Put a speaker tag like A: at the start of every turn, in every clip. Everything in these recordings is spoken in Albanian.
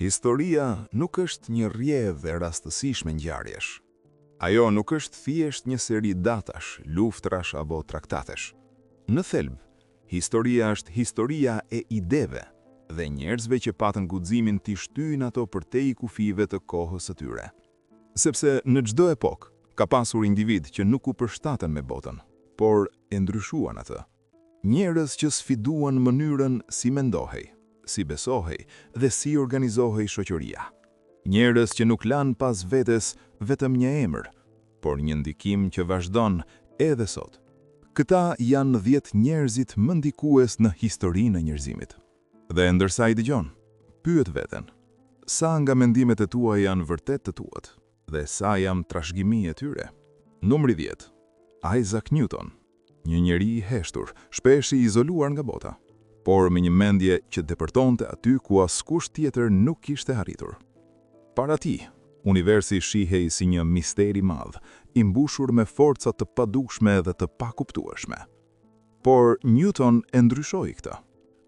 A: Historia nuk është një rrjedhë e rastësishme ngjarjesh. Ajo nuk është thjesht një seri datash, luftrash apo traktatesh. Në thelb, historia është historia e ideve dhe njerëzve që patën guximin t'i shtyjnë ato përtej kufive të kohës së tyre. Sepse në çdo epokë ka pasur individ që nuk u përshtaten me botën, por e ndryshuan atë. Njerëz që sfiduan mënyrën si mendohej, si besohej dhe si organizohej shoqëria. Njerëz që nuk lanë pas vetes vetëm një emër, por një ndikim që vazhdon edhe sot. Këta janë 10 njerëzit më ndikues në historinë e njerëzimit. Dhe ndërsa I dëgjon, pyet veten, sa nga mendimet e tua janë vërtet të tuat dhe sa jam trashëgimi e tyre? Numri 10. Isaac Newton, një njeri I heshtur, shpesh I izoluar nga bota, por me një mendje që depërtonte aty ku askush tjetër nuk kishte arritur. Para tij, universi shihej si një mister I madh, I mbushur me forca të padukshme dhe të pakuptueshme. Por Newton e ndryshoi këtë.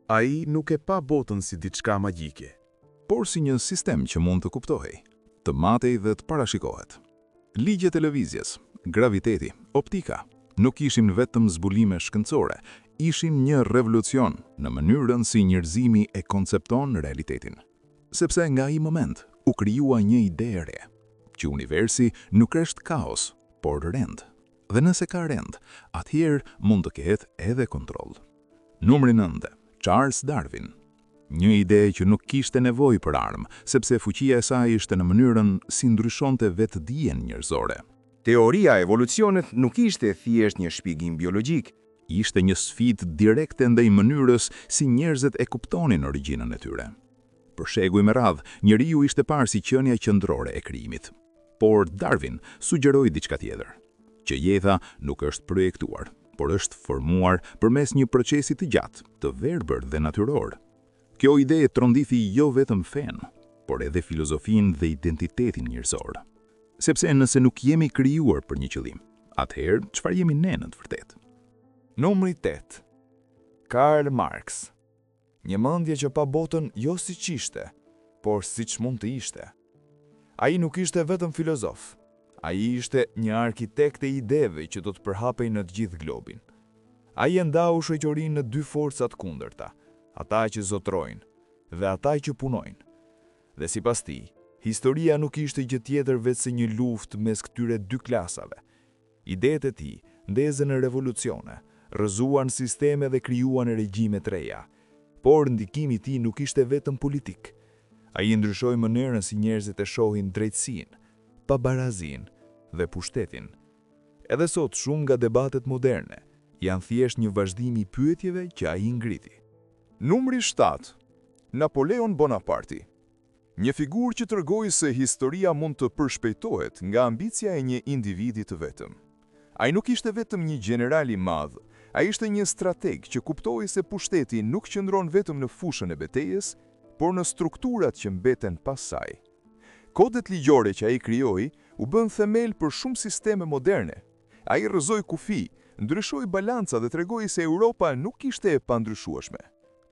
B: Ai nuk e pa botën si diçka magjike,
A: Por si një sistem që mund të kuptohej, të matej dhe të parashikohet. Ligjet e lëvizjes, graviteti, optika, nuk ishin vetëm zbulime shkencore, ishin një revolucion në mënyrën si njerëzimi e koncepton realitetin. Sepse nga ai moment u krijua një ide e re, që universi nuk është kaos, por rend. Dhe nëse ka rend, atëherë mund të ketë edhe kontroll. Numri 9. Charles Darwin. Një ide që nuk kishte nevojë për armë, sepse fuqia e saj ishte në mënyrën si ndryshonte vetdijen njerëzore.
C: Teoria e evolucionit nuk ishte thjesht një shpjegim biologjik,
A: Ishte një sfidë direkte ndaj mënyrës si njerëzit e kuptonin origjinën e tyre. Për shekuj me radhë, njeriu ishte parë si qenia qendrore e krijimit. Por Darwin sugjeroi diçka tjetër, që jetha nuk është projektuar, por është formuar përmes një procesi të gjatë, të verbër dhe natyror. Kjo ide e trondithi jo vetëm fen, por edhe filozofinë dhe identitetin njerëzor. Sepse nëse nuk jemi krijuar për një qëllim, atëherë çfarë jemi ne në të vërtetë?
D: Numri 8. Karl Marx. Një mendje që pa botën jo siç ishte, por siç mund të ishte. Ai nuk ishte vetëm filozof. Ai ishte një arkitekt e ideve që do të përhapej në të gjithë globin. Ai e ndau shoqërinë në dy forcat kundërta, ata që zotrojnë dhe ata që punojnë. Dhe sipas tij, historia nuk ishte gjë tjetër veçse një luftë mes këtyre dy klasave. Idetë e tij ndezën në revolucione, rrëzuan sisteme dhe krijuan regjime të reja. Por ndikimi I tij nuk ishte vetëm politik. Ai ndryshoi mënyrën si njerëzit e shohin drejtësinë, pabarazinë dhe pushtetin. Edhe sot shumë nga debatet moderne janë thjesht një vazhdim I pyetjeve që ai ngriti.
B: Numri 7. Napoleon Bonaparte. Një figurë që tregoi se historia mund të përshpejtohet nga ambicia e një individi të vetëm. Ai nuk ishte vetëm një general I madh, ai ishte një strateg që kuptoi se pushteti nuk qëndron vetëm në fushën e betejës, por në strukturat që mbeten pas saj. Kodet ligjore që ai krijoi u bën themel për shumë sisteme moderne. Ai rrëzoi kufi, ndryshoi balanca dhe tregoi se Europa nuk ishte e pandryshueshme.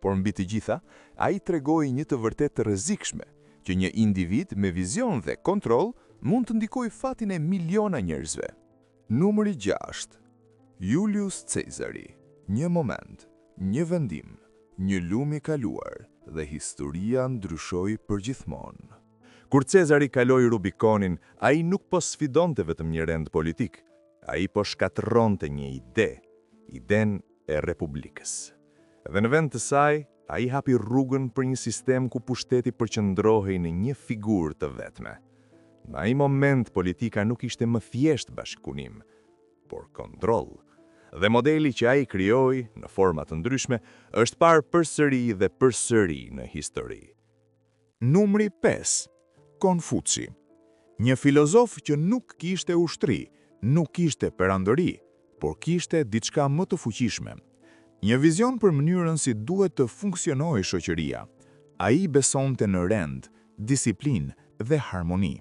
B: Por mbi të gjitha, ai tregoi një të vërtet të rrezikshme, që një individ me vizion dhe kontroll mund të ndikojë fatin e miliona njerëzve. Numri 6. Julius Caesari. Një moment, një vendim, një lum I kaluar dhe historia ndryshoi përgjithmonë. Kur Cezari kaloi Rubikonin, ai nuk po sfidonte vetëm një rend politik, ai po shkatërronte një ide, idenë e republikës. Dhe në vend të saj, ai hapi rrugën për një sistem ku pushteti përqendrohej në një figurë të vetme. Në ai moment politika nuk ishte më thjesht bashkëpunim, por kontroll. Dhe modeli që ai krijoi në forma të ndryshme është parë përsëri dhe përsëri në histori.
D: Numri 5. Konfuci. Një filozof që nuk kishte ushtri, nuk kishte perandori, por kishte diçka më të fuqishme. Një vizion për mënyrën si duhet të funksionojë shoqëria. Ai besonte në rend, disiplinë dhe harmoni.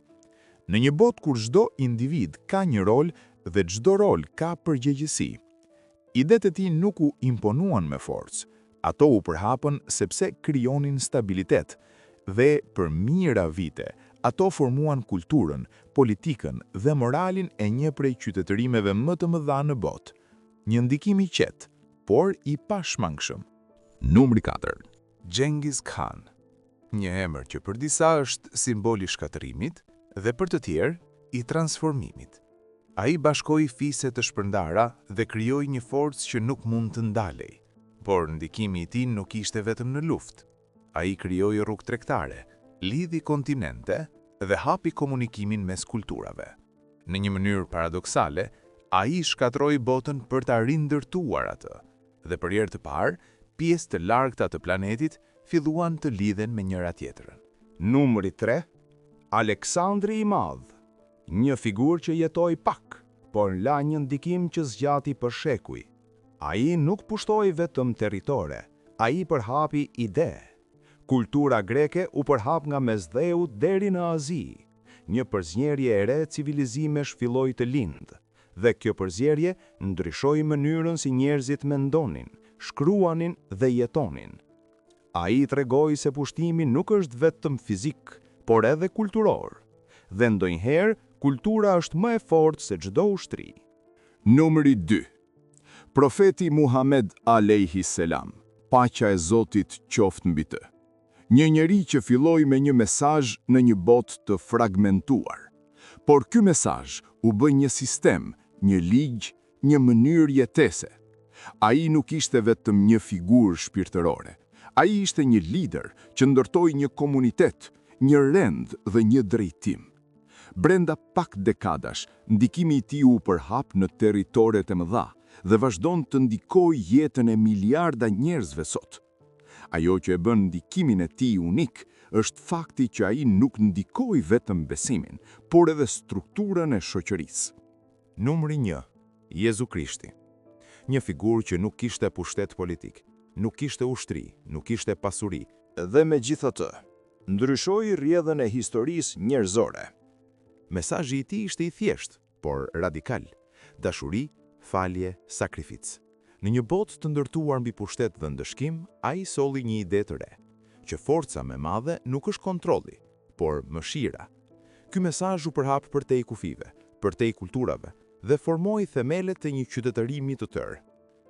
D: Në një botë kur çdo individ ka një rol dhe çdo rol ka përgjegjësi. Idetë e tij nuk u imponuan me forcë. Ato u përhapën sepse krijonin stabilitet
B: dhe për mijëra vite, ato formuan kulturën, politikën dhe moralin e një prej qytetërimeve më të mëdha në botë. Një ndikim i qetë, por i pashmangshëm.
A: Numri 4.
B: Genghis Khan. Një emër që për disa është simboli i shkatërimit dhe për të tjerë i transformimit. Ai bashkoi fise të shpërndara dhe krijoi një forcë që nuk mund të ndalej. Por ndikimi i tij nuk ishte vetëm në luftë. Ai krijoi rrugë tregtare, lidhi kontinente dhe hapi komunikimin mes kulturave. Në një mënyrë paradoksale, ai shkatroi botën për ta rindërtuar atë, dhe për herë të parë, pjesë të largëta të planetit filluan të lidhen me njëra tjetrën.
C: Numri 3. Aleksandri i Madh. Një figurë që jetoi pak, por la një ndikim që zgjati për shekuj. Ai nuk pushtoi vetëm territore, ai përhapi ide. Kultura greke u përhap nga Mesdheu deri në Azi. Një përzierje e re civilizimesh filloi të lindë, dhe kjo përzierje ndryshoi mënyrën si njerëzit mendonin, shkruanin dhe jetonin. Ai tregoi se pushtimi nuk është vetëm fizik, por edhe kulturor. Dhe ndonjëherë, kultura është më e fortë se çdo ushtri.
B: Numri 2. Profeti Muhammed alayhi selam, paqja e Zotit qoftë mbi të. Një njeri që filloi me një mesazh në një botë të fragmentuar. Por ky mesazh u bë një sistem, një ligj, një mënyrë jetese. Ai nuk ishte vetëm një figurë shpirtërore. Ai ishte një lider që ndërtoi një komunitet, një rend dhe një drejtim. Brenda pak dekadash, ndikimi i tij u përhap në territoret e mëdha dhe vazhdon të ndikojë jetën e miliarda njerëzve sot. Ajo që e bën ndikimin e tij unik është fakti që ai nuk ndikoi vetëm besimin, por edhe strukturën e shoqërisë. Numri 1. Jezu Krishti. Një figurë që nuk kishte pushtet politik, nuk kishte ushtri, nuk kishte pasuri, dhe megjithatë, ndryshoi rrjedhën e historisë njerëzore. Mesazhi i tij ishte i thjeshtë, por radikal: dashuri, falje, sakrificë. Në një botë të ndërtuar mbi pushtet dhe ndëshkim, ai solli një ide të re, që forca më e madhe nuk është kontrolli, por mëshira. Ky mesazh u përhap përtej kufive, përtej kulturave dhe formoi themelet e një qytetërimi të tërë.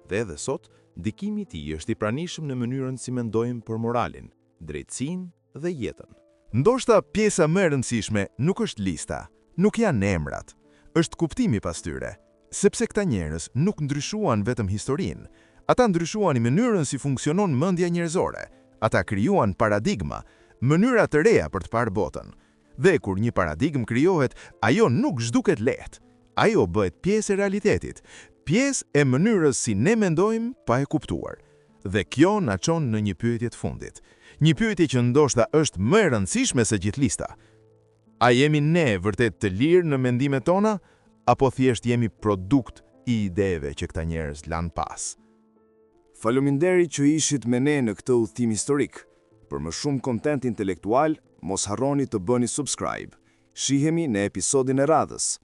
B: Dhe edhe sot, ndikimi i tij është i pranishëm në mënyrën si mendojmë për moralin, drejtsinë dhe jetën. Ndoshta pjesa më e rëndësishme nuk është lista, nuk janë emrat, është kuptimi pas tyre, sepse këta njerëz nuk ndryshuan vetëm historinë, ata ndryshuan i mënyrën si funksionon mendja njerëzore, ata krijuan paradigma, mënyra të reja për të parë botën. Dhe kur një paradigmë krijohet, ajo nuk zhduket lehtë, ajo bëhet pjesë e realitetit, pjesë e mënyrës si ne mendojmë pa e kuptuar. Dhe kjo na çon në një pyetje të fundit. Një pyetje që ndoshta është më e rëndësishme se gjithë lista. A jemi ne vërtet të lirë në mendimet tona, apo thjesht jemi produkt i ideve që këta njerëz lanë pas?
C: Faleminderit që ishit me ne në këtë udhëtim historik. Për më shumë kontent intelektual, mos harroni të bëni subscribe. Shihemi në episodin e radhës.